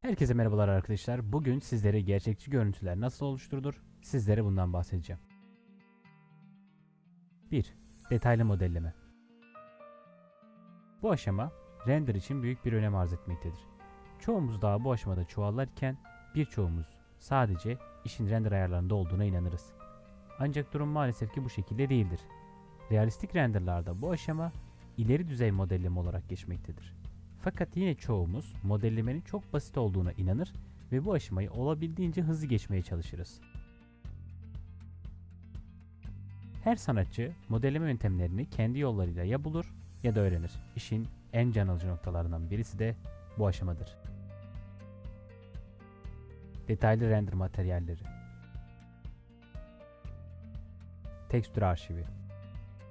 Herkese merhabalar arkadaşlar. Bugün sizlere gerçekçi görüntüler nasıl oluşturulur? Sizlere bundan bahsedeceğim. 1. Detaylı modelleme. Bu aşama render için büyük bir önem arz etmektedir. Çoğumuz daha bu aşamada çuvallarken birçoğumuz sadece işin render ayarlarında olduğuna inanırız. Ancak durum maalesef ki bu şekilde değildir. Realistik renderlarda bu aşama ileri düzey modelleme olarak geçmektedir. Fakat yine çoğumuz modellemenin çok basit olduğuna inanır ve bu aşamayı olabildiğince hızlı geçmeye çalışırız. Her sanatçı modelleme yöntemlerini kendi yollarıyla ya bulur ya da öğrenir. İşin en can alıcı noktalarından birisi de bu aşamadır. Detaylı render materyalleri. Tekstür arşivi.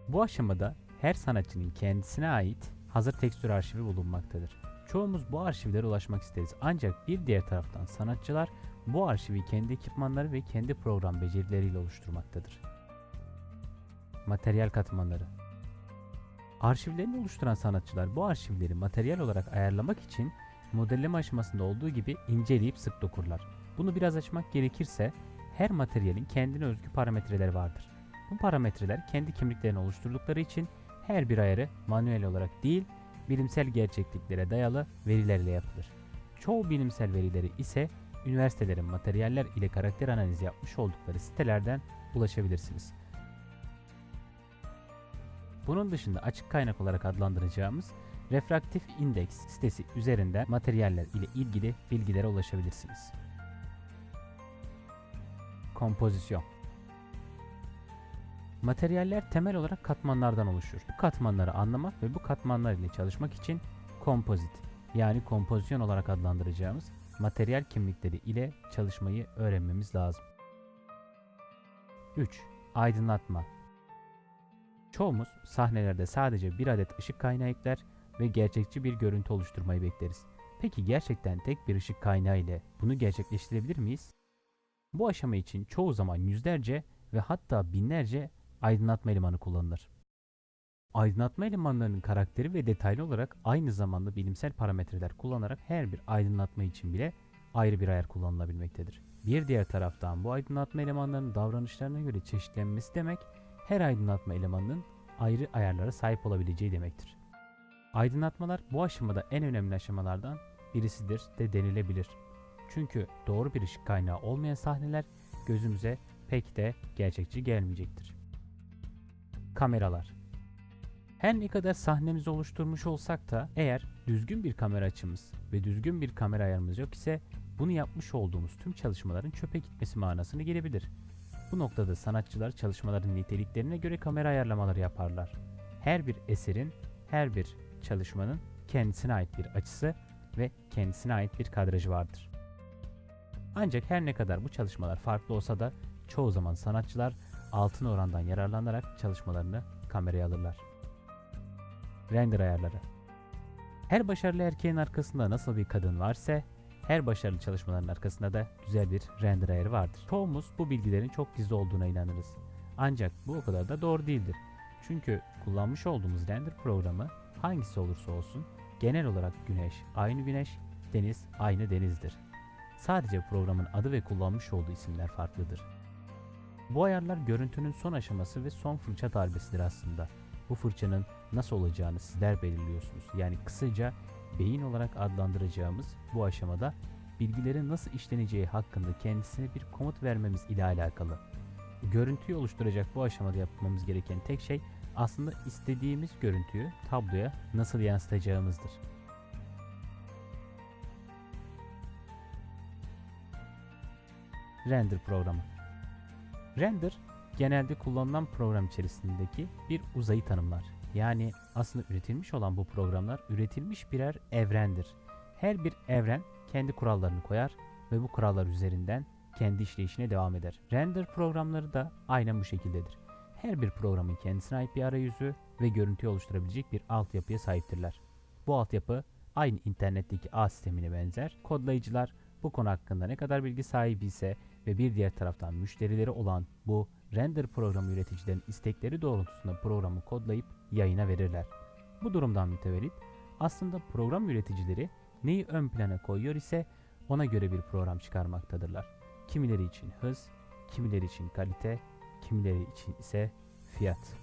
Bu aşamada her sanatçının kendisine ait hazır tekstür arşivi bulunmaktadır. Çoğumuz bu arşivlere ulaşmak isteriz. Ancak bir diğer taraftan sanatçılar bu arşivi kendi ekipmanları ve kendi program becerileriyle oluşturmaktadır. Materyal katmanları. Arşivlerini oluşturan sanatçılar bu arşivleri materyal olarak ayarlamak için modelleme aşamasında olduğu gibi inceleyip sık dokurlar. Bunu biraz açmak gerekirse her materyalin kendine özgü parametreleri vardır. Bu parametreler kendi kimliklerini oluşturdukları için her bir ayarı manuel olarak değil, bilimsel gerçekliklere dayalı verilerle yapılır. Çoğu bilimsel verileri ise üniversitelerin materyaller ile karakter analizi yapmış oldukları sitelerden ulaşabilirsiniz. Bunun dışında açık kaynak olarak adlandıracağımız Refraktif Index sitesi üzerinden materyaller ile ilgili bilgilere ulaşabilirsiniz. Kompozisyon. Materyaller temel olarak katmanlardan oluşur. Bu katmanları anlamak ve bu katmanlar ile çalışmak için kompozit yani kompozisyon olarak adlandıracağımız materyal kimlikleri ile çalışmayı öğrenmemiz lazım. 3. Aydınlatma. Çoğumuz sahnelerde sadece bir adet ışık kaynağı ekler ve gerçekçi bir görüntü oluşturmayı bekleriz. Peki gerçekten tek bir ışık kaynağı ile bunu gerçekleştirebilir miyiz? Bu aşama için çoğu zaman yüzlerce ve hatta binlerce aydınlatma elemanı kullanılır. Aydınlatma elemanlarının karakteri ve detaylı olarak aynı zamanda bilimsel parametreler kullanarak her bir aydınlatma için bile ayrı bir ayar kullanılabilmektedir. Bir diğer taraftan bu aydınlatma elemanlarının davranışlarına göre çeşitlenmesi demek, her aydınlatma elemanının ayrı ayarlara sahip olabileceği demektir. Aydınlatmalar bu aşamada en önemli aşamalardan birisidir de denilebilir. Çünkü doğru bir ışık kaynağı olmayan sahneler gözümüze pek de gerçekçi gelmeyecektir. Kameralar. Her ne kadar sahnemizi oluşturmuş olsak da eğer düzgün bir kamera açımız ve düzgün bir kamera ayarımız yok ise bunu yapmış olduğumuz tüm çalışmaların çöpe gitmesi manasını gelebilir. Bu noktada sanatçılar çalışmaların niteliklerine göre kamera ayarlamaları yaparlar. Her bir eserin, her bir çalışmanın kendisine ait bir açısı ve kendisine ait bir kadrajı vardır. Ancak her ne kadar bu çalışmalar farklı olsa da çoğu zaman sanatçılar altın orandan yararlanarak çalışmalarını kameraya alırlar. Render ayarları. Her başarılı erkeğin arkasında nasıl bir kadın varsa her başarılı çalışmaların arkasında da güzel bir render ayarı vardır. Çoğumuz bu bilgilerin çok gizli olduğuna inanırız. Ancak bu o kadar da doğru değildir. Çünkü kullanmış olduğumuz render programı hangisi olursa olsun genel olarak güneş aynı güneş, deniz aynı denizdir. Sadece programın adı ve kullanmış olduğu isimler farklıdır. Bu ayarlar görüntünün son aşaması ve son fırça darbesidir aslında. Bu fırçanın nasıl olacağını sizler belirliyorsunuz. Yani kısaca beyin olarak adlandıracağımız bu aşamada bilgilerin nasıl işleneceği hakkında kendisine bir komut vermemiz ile alakalı. Görüntüyü oluşturacak bu aşamada yapmamız gereken tek şey aslında istediğimiz görüntüyü tabloya nasıl yansıtacağımızdır. Render programı. Render, genelde kullanılan program içerisindeki bir uzayı tanımlar. Yani aslında üretilmiş olan bu programlar üretilmiş birer evrendir. Her bir evren kendi kurallarını koyar ve bu kurallar üzerinden kendi işleyişine devam eder. Render programları da aynen bu şekildedir. Her bir programın kendisine ait bir arayüzü ve görüntüyü oluşturabilecek bir altyapıya sahiptirler. Bu altyapı aynı internetteki ağ sistemine benzer. Kodlayıcılar bu konu hakkında ne kadar bilgi sahibi ise ve bir diğer taraftan müşterileri olan bu render programı üreticilerin istekleri doğrultusunda programı kodlayıp yayına verirler. Bu durumdan mütevellit aslında program üreticileri neyi ön plana koyuyor ise ona göre bir program çıkarmaktadırlar. Kimileri için hız, kimileri için kalite, kimileri için ise fiyat.